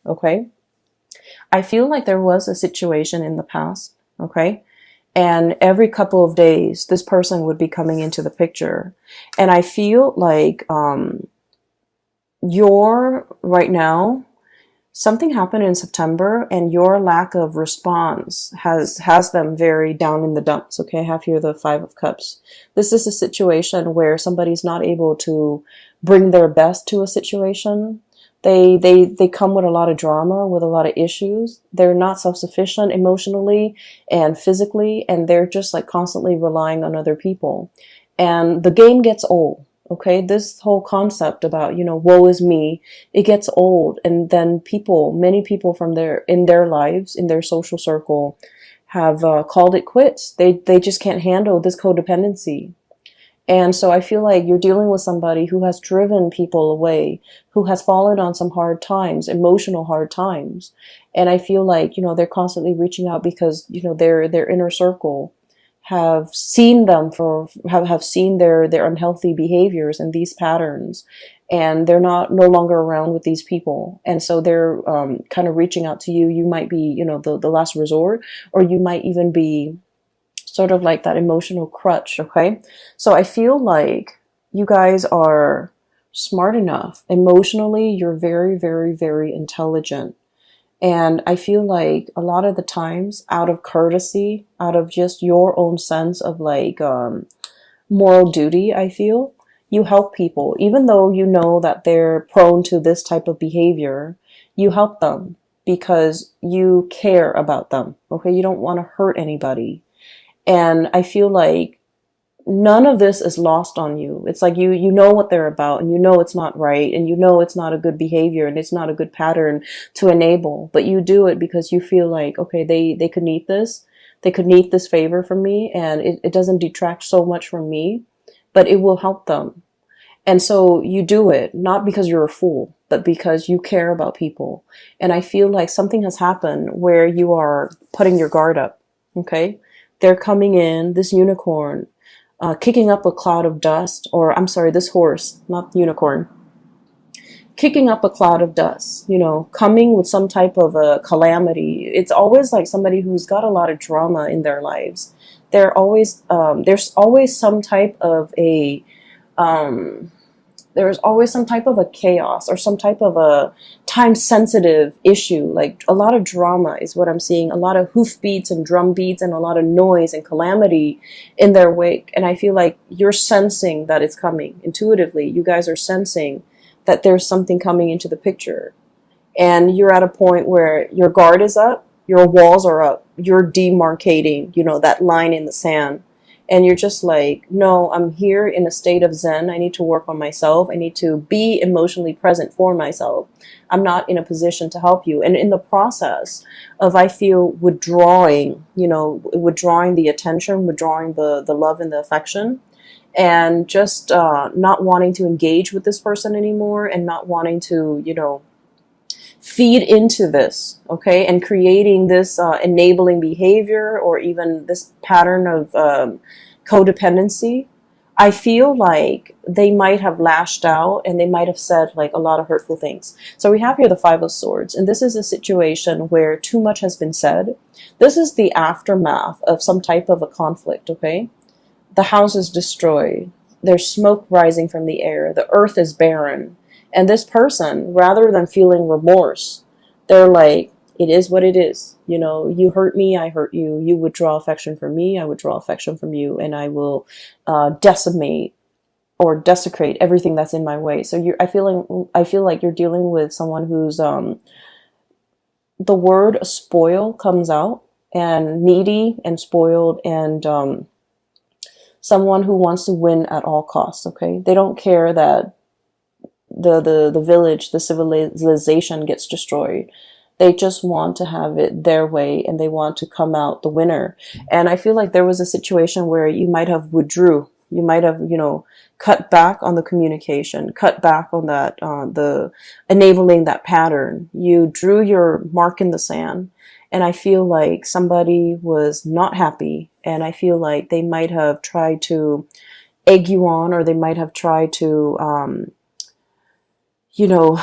okay? I feel like there was a situation in the past, okay? And every couple of days, this person would be coming into the picture. And I feel like you're right now, something happened in September and your lack of response has them very down in the dumps, okay? I have here the Five of Cups. This is a situation where somebody's not able to bring their best to a situation. They come with a lot of drama, with a lot of issues. They're not self-sufficient emotionally and physically, and they're just like constantly relying on other people. And the game gets old. Okay, this whole concept about, you know, woe is me, it gets old. And then many people in their lives, in their social circle, have called it quits. They just can't handle this codependency. And so I feel like you're dealing with somebody who has driven people away, who has fallen on some hard times, emotional hard times. And I feel like, you know, they're constantly reaching out because, you know, their inner circle have seen them have seen their unhealthy behaviors and these patterns, and they're no longer around with these people, and so they're kind of reaching out to you. You might be, you know, the last resort, or you might even be sort of like that emotional crutch. Okay, so I feel like you guys are smart enough emotionally. You're very, very, very intelligent. And I feel like a lot of the times, out of courtesy, out of just your own sense of like moral duty, I feel, you help people. Even though you know that they're prone to this type of behavior, you help them because you care about them. Okay, you don't want to hurt anybody. And I feel like none of this is lost on you. It's like you know what they're about, and you know it's not right, and you know it's not a good behavior, and it's not a good pattern to enable, but you do it because you feel like, okay, they could need this. They could need this favor from me, and it doesn't detract so much from me, but it will help them. And so you do it, not because you're a fool, but because you care about people. And I feel like something has happened where you are putting your guard up, okay? They're coming in, this unicorn, kicking up a cloud of dust, or I'm sorry, this horse, not unicorn, kicking up a cloud of dust, you know, coming with some type of a calamity. It's always like somebody who's got a lot of drama in their lives. There's always some type of a, there's always some type of a chaos or some type of a time-sensitive issue. Like a lot of drama is what I'm seeing. A lot of hoof beats and drum beats and a lot of noise and calamity in their wake. And I feel like you're sensing that it's coming intuitively. You guys are sensing that there's something coming into the picture. And you're at a point where your guard is up, your walls are up, you're demarcating, you know, that line in the sand. And you're just like, no, I'm here in a state of Zen. I need to work on myself. I need to be emotionally present for myself. I'm not in a position to help you. And in the process of, I feel, withdrawing, you know, withdrawing the attention, withdrawing the love and the affection, and just not wanting to engage with this person anymore, and not wanting to, you know, feed into this, okay, and creating this enabling behavior or even this pattern of codependency, I feel like they might have lashed out and they might have said like a lot of hurtful things. So we have here the Five of Swords, and this is a situation where too much has been said. This is the aftermath of some type of a conflict, okay? The house is destroyed. There's smoke rising from the air. The earth is barren. And this person, rather than feeling remorse, they're like, it is what it is. You know, you hurt me, I hurt you. You withdraw affection from me, I withdraw affection from you. And I will decimate or desecrate everything that's in my way. So I feel like you're dealing with someone who's, the word spoil comes out, and needy and spoiled, and someone who wants to win at all costs, okay? They don't care that the village, the civilization gets destroyed. They just want to have it their way, and they want to come out the winner. And I feel like there was a situation where you might have withdrew. You might have, you know, cut back on the communication, cut back on that, the enabling that pattern. You drew your mark in the sand. And I feel like somebody was not happy. And I feel like they might have tried to egg you on, or they might have tried to, you know,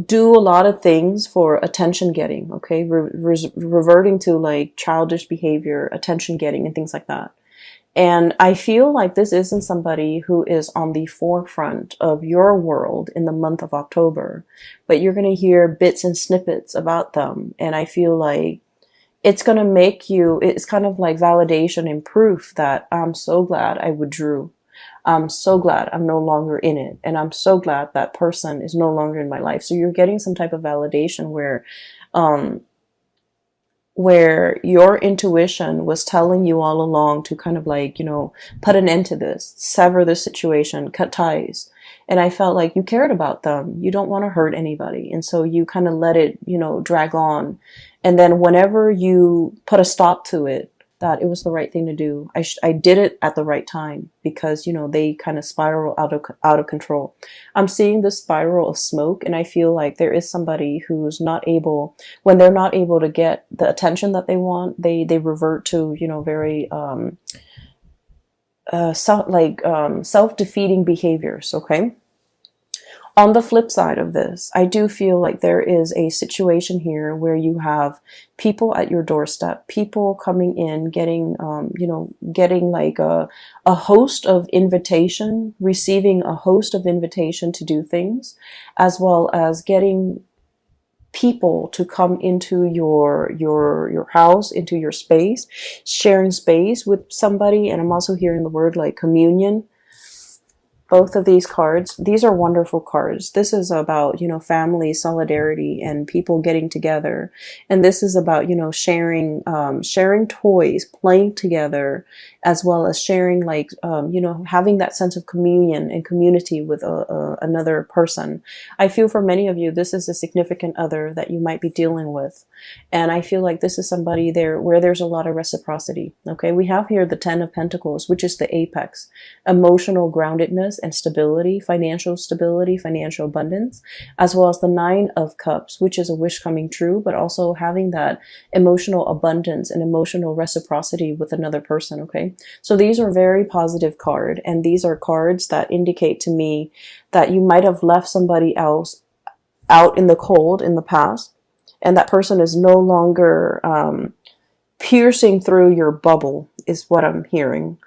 do a lot of things for attention getting, okay? Reverting to like childish behavior, attention getting, and things like that. And I feel like this isn't somebody who is on the forefront of your world in the month of October, but you're going to hear bits and snippets about them. And I feel like it's going to make you, it's kind of like validation and proof that I'm so glad I withdrew. I'm so glad I'm no longer in it. And I'm so glad that person is no longer in my life. So you're getting some type of validation where your intuition was telling you all along to kind of like, you know, put an end to this, sever this situation, cut ties. And I felt like you cared about them. You don't want to hurt anybody. And so you kind of let it, you know, drag on. And then whenever you put a stop to it, that it was the right thing to do. I did it at the right time because, you know, they kind of spiral out of control. I'm seeing this spiral of smoke, and I feel like there is somebody who's not able, when they're not able to get the attention that they want, they revert to, you know, very self-defeating behaviors, okay? On the flip side of this, I do feel like there is a situation here where you have people at your doorstep, people coming in, getting, you know, getting like a host of invitation, receiving a host of invitation to do things, as well as getting people to come into your house, into your space, sharing space with somebody. And I'm also hearing the word like communion. Both of these cards, these are wonderful cards. This is about, you know, family, solidarity, and people getting together. And this is about, you know, sharing toys, playing together, as well as sharing like, you know, having that sense of communion and community with another person. I feel for many of you, this is a significant other that you might be dealing with. And I feel like this is somebody there where there's a lot of reciprocity. Okay. We have here the 10 of Pentacles, which is the apex, emotional groundedness and stability, financial abundance, as well as the 9 of Cups, which is a wish coming true, but also having that emotional abundance and emotional reciprocity with another person. Okay. So these are very positive cards, and these are cards that indicate to me that you might have left somebody else out in the cold in the past, and that person is no longer piercing through your bubble, is what I'm hearing.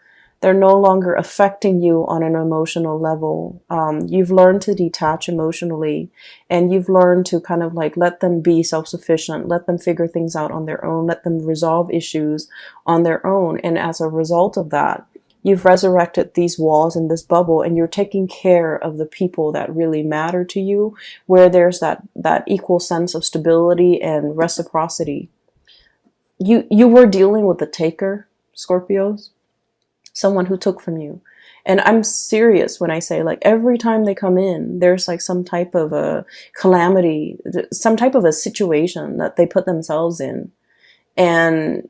They're no longer affecting you on an emotional level. You've learned to detach emotionally, and you've learned to kind of like let them be self-sufficient, let them figure things out on their own, let them resolve issues on their own. And as a result of that, you've resurrected these walls in this bubble, and you're taking care of the people that really matter to you, where there's that equal sense of stability and reciprocity. You were dealing with the taker, Scorpios. Someone who took from you. And I'm serious when I say, like, every time they come in, there's like some type of a calamity, some type of a situation that they put themselves in. And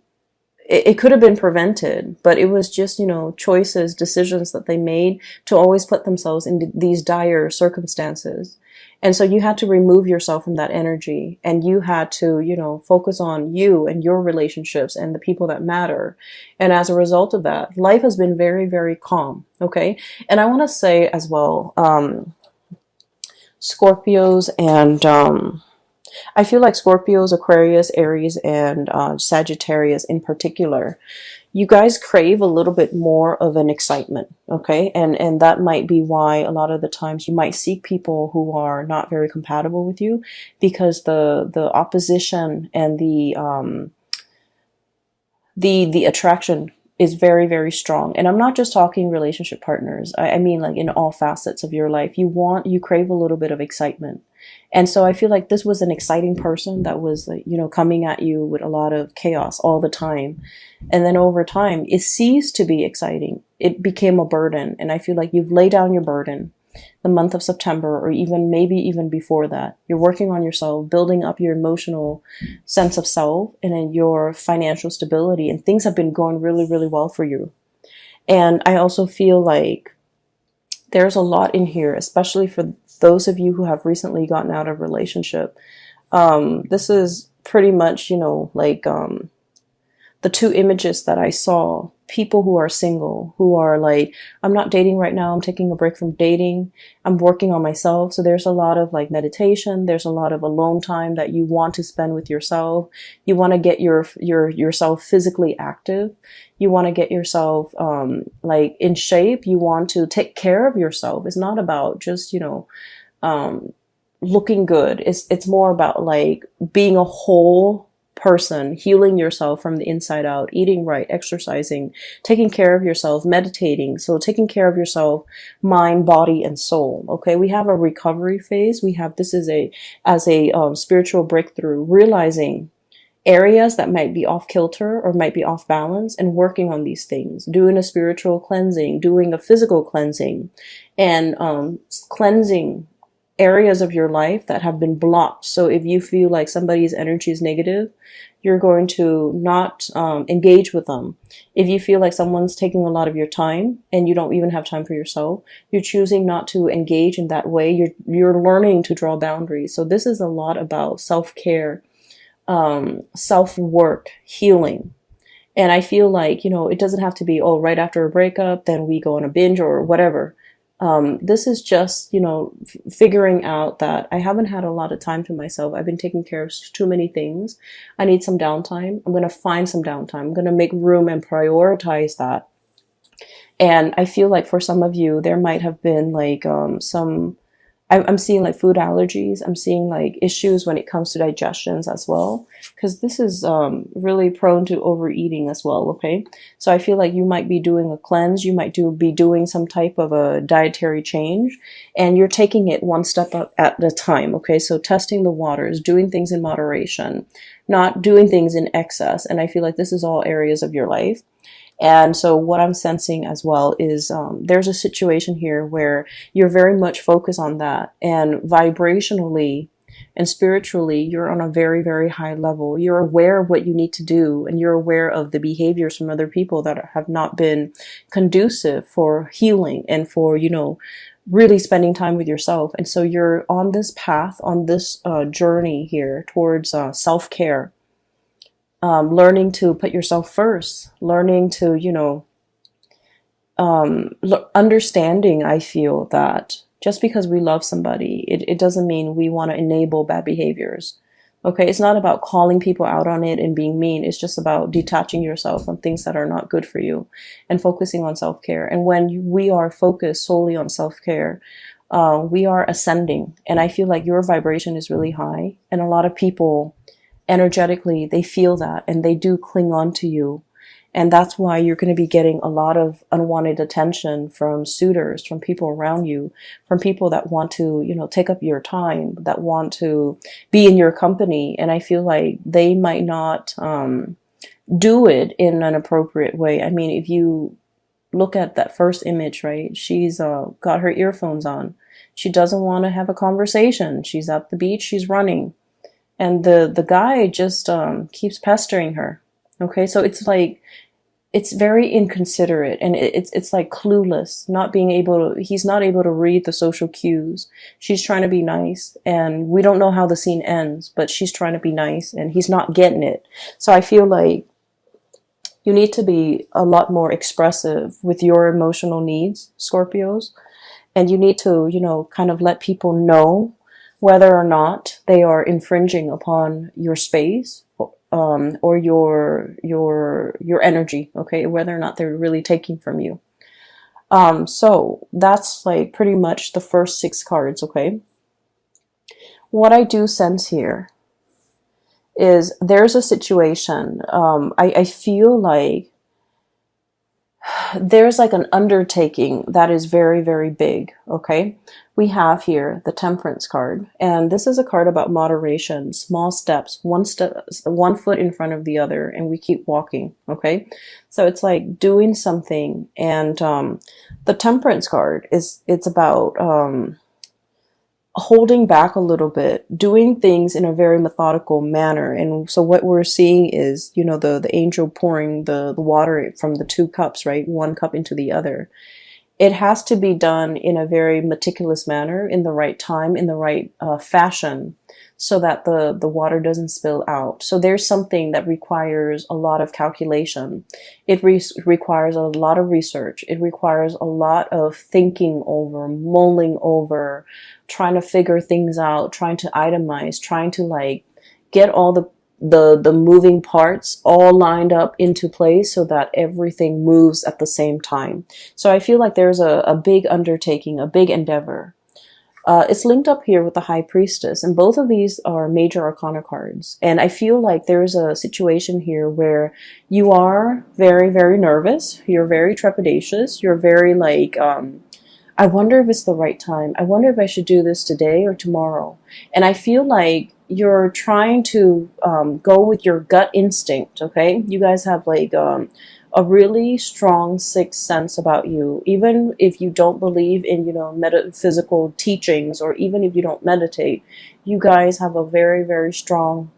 it could have been prevented, but it was just, you know, choices, decisions that they made to always put themselves in these dire circumstances. And so you had to remove yourself from that energy, and you had to, you know, focus on you and your relationships and the people that matter. And as a result of that, life has been very, very calm. Okay. And I want to say as well, Scorpios and, I feel like Scorpios, Aquarius, Aries, and Sagittarius in particular, you guys crave a little bit more of an excitement, okay? And that might be why a lot of the times you might seek people who are not very compatible with you, because the opposition and the attraction is very, very strong. And I'm not just talking relationship partners. I mean like in all facets of your life. You crave a little bit of excitement. And so I feel like this was an exciting person that was, you know, coming at you with a lot of chaos all the time. And then over time, it ceased to be exciting. It became a burden. And I feel like you've laid down your burden the month of September, or even maybe even before that. You're working on yourself, building up your emotional sense of self and then your financial stability. And things have been going really, really well for you. And I also feel like there's a lot in here, especially for those of you who have recently gotten out of a relationship. This is pretty much, you know, like the two images that I saw people who are single, who are like, I'm not dating right now, I'm taking a break from dating, I'm working on myself. So there's a lot of like meditation, there's a lot of alone time that you want to spend with yourself. You want to get yourself physically active. You want to get yourself like in shape. You want to take care of yourself. It's not about just, looking good. It's more about like being a whole person, healing yourself from the inside out, eating right, exercising, taking care of yourself, meditating. So taking care of yourself, mind, body, and soul. Okay. We have a recovery phase. We have, this is as a spiritual breakthrough, realizing areas that might be off kilter or might be off balance and working on these things, doing a spiritual cleansing, doing a physical cleansing, and cleansing areas of your life that have been blocked. So if you feel like somebody's energy is negative, you're going to not engage with them. If you feel like someone's taking a lot of your time and you don't even have time for yourself, you're choosing not to engage in that way. You're learning to draw boundaries. So this is a lot about self-care, self-work, healing. And I feel like, it doesn't have to be, oh, right after a breakup, then we go on a binge or whatever. This is just, figuring out that I haven't had a lot of time to myself. I've been taking care of too many things. I need some downtime. I'm going to find some downtime. I'm going to make room and prioritize that. And I feel like for some of you, there might have been like I'm seeing like food allergies. I'm seeing like issues when it comes to digestions as well, because this is really prone to overeating as well. Okay. So I feel like you might be doing a cleanse. You might be doing some type of a dietary change, and you're taking it one step at a time. Okay. So testing the waters, doing things in moderation, not doing things in excess. And I feel like this is all areas of your life. And so what I'm sensing as well is there's a situation here where you're very much focused on that, and vibrationally and spiritually, you're on a very, very high level. You're aware of what you need to do, and you're aware of the behaviors from other people that have not been conducive for healing and for, really spending time with yourself. And so you're on this path, on this journey here towards self-care. Learning to put yourself first, learning to, understanding, I feel that just because we love somebody, it doesn't mean we want to enable bad behaviors. Okay. It's not about calling people out on it and being mean. It's just about detaching yourself from things that are not good for you and focusing on self-care. And when we are focused solely on self-care, we are ascending. And I feel like your vibration is really high, and a lot of people energetically, they feel that and they do cling on to you. And that's why you're going to be getting a lot of unwanted attention from suitors, from people around you, from people that want to, take up your time, that want to be in your company. And I feel like they might not do it in an appropriate way. I mean, if you look at that first image, right? She's got her earphones on. She doesn't want to have a conversation. She's at the beach. She's running. And the guy just keeps pestering her. Okay, so it's like, it's very inconsiderate, and it's like clueless, he's not able to read the social cues. She's trying to be nice, and we don't know how the scene ends, but she's trying to be nice and he's not getting it. So I feel like you need to be a lot more expressive with your emotional needs, Scorpios, and you need to, kind of let people know whether or not they are infringing upon your space, or your energy, okay, whether or not they're really taking from you. So that's like pretty much the first 6 cards, okay? What I do sense here is there's a situation, I feel like there's like an undertaking that is very, very big, okay? We have here the Temperance card, and this is a card about moderation, small steps, one foot in front of the other, and we keep walking, okay? So it's like doing something, and the Temperance card it's about holding back a little bit, doing things in a very methodical manner. And so what we're seeing is, the angel pouring the water from the 2 cups, right? 1 cup into the other. it has to be done in a very meticulous manner, in the right time, in the right fashion, so that the water doesn't spill out. So there's something that requires a lot of calculation. It requires a lot of research. It requires a lot of thinking over, mulling over, trying to figure things out, trying to itemize, trying to like get all the moving parts all lined up into place so that everything moves at the same time. So I feel like there's a big undertaking, a big endeavor. It's linked up here with the High Priestess, and both of these are major arcana cards. And I feel like there's a situation here where you are very, very nervous. You're very trepidatious. You're very like, I wonder if it's the right time. I wonder if I should do this today or tomorrow. And I feel like you're trying to go with your gut instinct, okay? You guys have like a really strong sixth sense about you. Even if you don't believe in, you know, metaphysical teachings, or even if you don't meditate, you guys have a very, very strong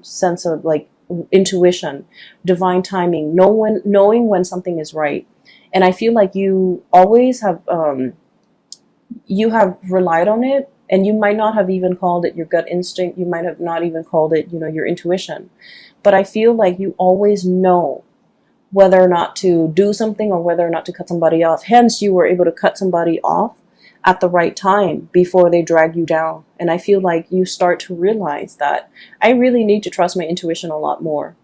sense of like intuition, divine timing, knowing when something is right. And I feel like you always have relied on it, and you might not have even called it your gut instinct. You might have not even called it, you know, your intuition. But I feel like you always know whether or not to do something or whether or not to cut somebody off. Hence, you were able to cut somebody off at the right time before they drag you down. And I feel like you start to realize that I really need to trust my intuition a lot more.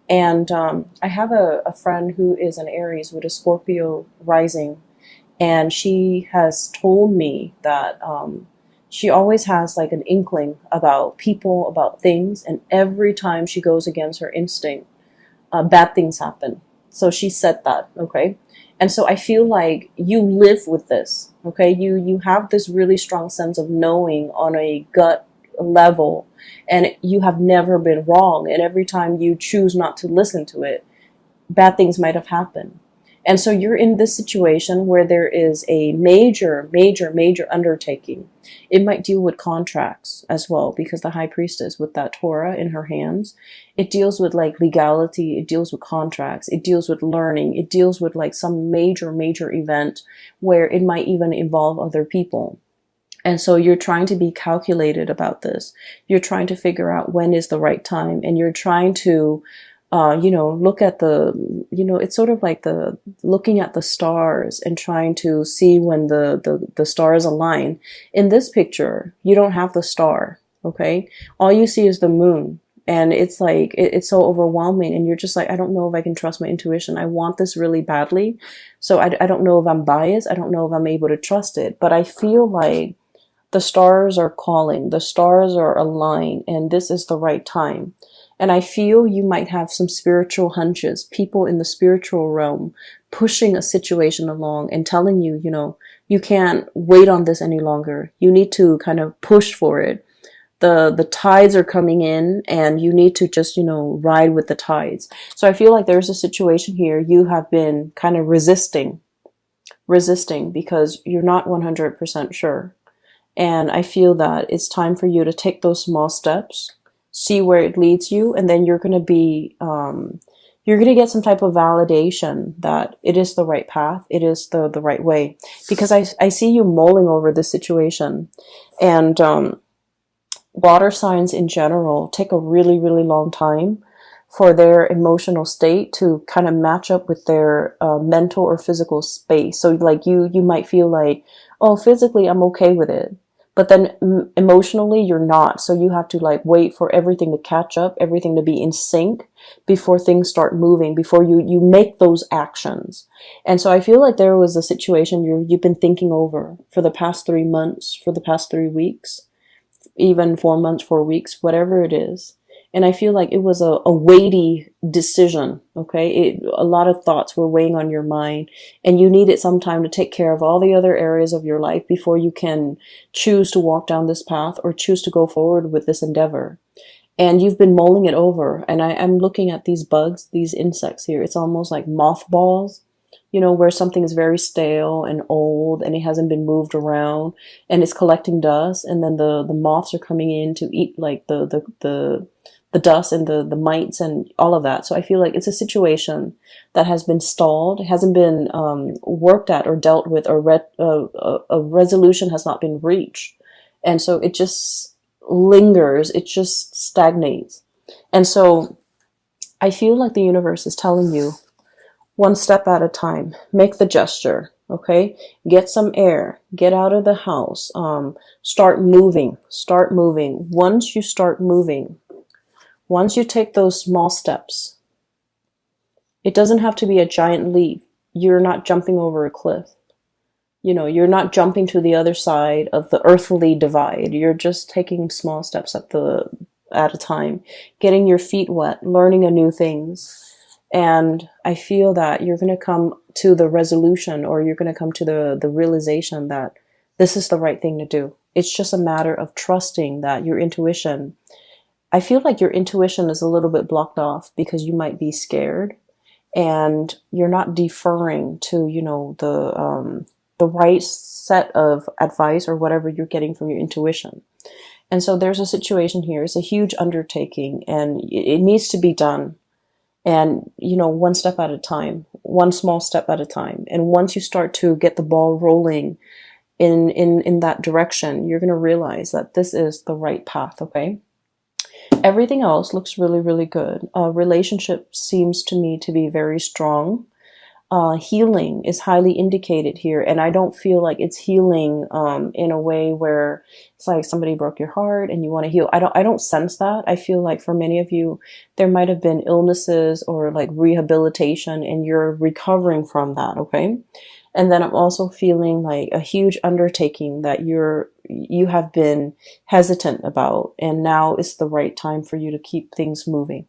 And I have a friend who is an Aries with a Scorpio rising, and she has told me that she always has like an inkling about people, about things, and every time she goes against her instinct, bad things happen. So she said that, okay? And so I feel like you live with this, okay? You have this really strong sense of knowing on a gut level, and you have never been wrong. And every time you choose not to listen to it, bad things might have happened. And so you're in this situation where there is a major, major, major undertaking. It might deal with contracts as well, because the High Priestess with that Torah in her hands, it deals with like legality, it deals with contracts, it deals with learning, it deals with like some major, major event where it might even involve other people. And so you're trying to be calculated about this. You're trying to figure out when is the right time, and you're trying to you know, look at the, you know, it's sort of like the looking at the stars and trying to see when the stars align. In this picture, you don't have the star, okay? All you see is the moon. And it's like, it's so overwhelming. And you're just like, I don't know if I can trust my intuition. I want this really badly. So I don't know if I'm biased. I don't know if I'm able to trust it. But I feel like the stars are calling. The stars are aligned. And this is the right time. And I feel you might have some spiritual hunches, people in the spiritual realm pushing a situation along and telling you, you know, you can't wait on this any longer. You need to kind of push for it. The tides are coming in, and you need to just, you know, ride with the tides. So I feel like there's a situation here you have been kind of resisting because you're not 100% sure. And I feel that it's time for you to take those small steps, see where it leads you, and then you're going to be, you're going to get some type of validation that it is the right path, it is the right way. Because I see you mulling over this situation. And water signs in general take a really, really long time for their emotional state to kind of match up with their mental or physical space. So like you might feel like, oh, physically I'm okay with it, but then emotionally you're not. So you have to like wait for everything to catch up, everything to be in sync before things start moving, before you make those actions. And so I feel like there was a situation you've been thinking over for the past 3 months, for the past 3 weeks, even 4 months, 4 weeks, whatever it is. And I feel like it was a weighty decision, okay? A lot of thoughts were weighing on your mind, and you needed some time to take care of all the other areas of your life before you can choose to walk down this path or choose to go forward with this endeavor. And you've been mulling it over, and I'm looking at these bugs, these insects here. It's almost like mothballs. you know, where something is very stale and old and it hasn't been moved around and it's collecting dust, and then the moths are coming in to eat like the dust and the mites and all of that. So I feel like it's a situation that has been stalled, it hasn't been worked at or dealt with, or a resolution has not been reached. And so it just lingers, it just stagnates. And so I feel like the universe is telling you, one step at a time, make the gesture, okay? Get some air, get out of the house, start moving, start moving. Once you start moving, once you take those small steps, it doesn't have to be a giant leap. You're not jumping over a cliff. You know, you're not jumping to the other side of the earthly divide. You're just taking small steps at a time, getting your feet wet, learning a new things. And I feel that you're going to come to the resolution, or you're going to come to the realization that this is the right thing to do. It's just a matter of trusting that your intuition, I feel like your intuition is a little bit blocked off because you might be scared and you're not deferring to, you know, the right set of advice or whatever you're getting from your intuition. And so there's a situation here. It's a huge undertaking and it needs to be done. And, you know, one step at a time, one small step at a time. And once you start to get the ball rolling in that direction, you're going to realize that this is the right path, okay? Everything else looks really, really good. Relationship seems to me to be very strong. Healing is highly indicated here, and I don't feel like it's healing in a way where it's like somebody broke your heart and you want to heal. I don't sense that. I feel like for many of you, there might have been illnesses or like rehabilitation, and you're recovering from that, okay? And then I'm also feeling like a huge undertaking that you have been hesitant about, and now is the right time for you to keep things moving.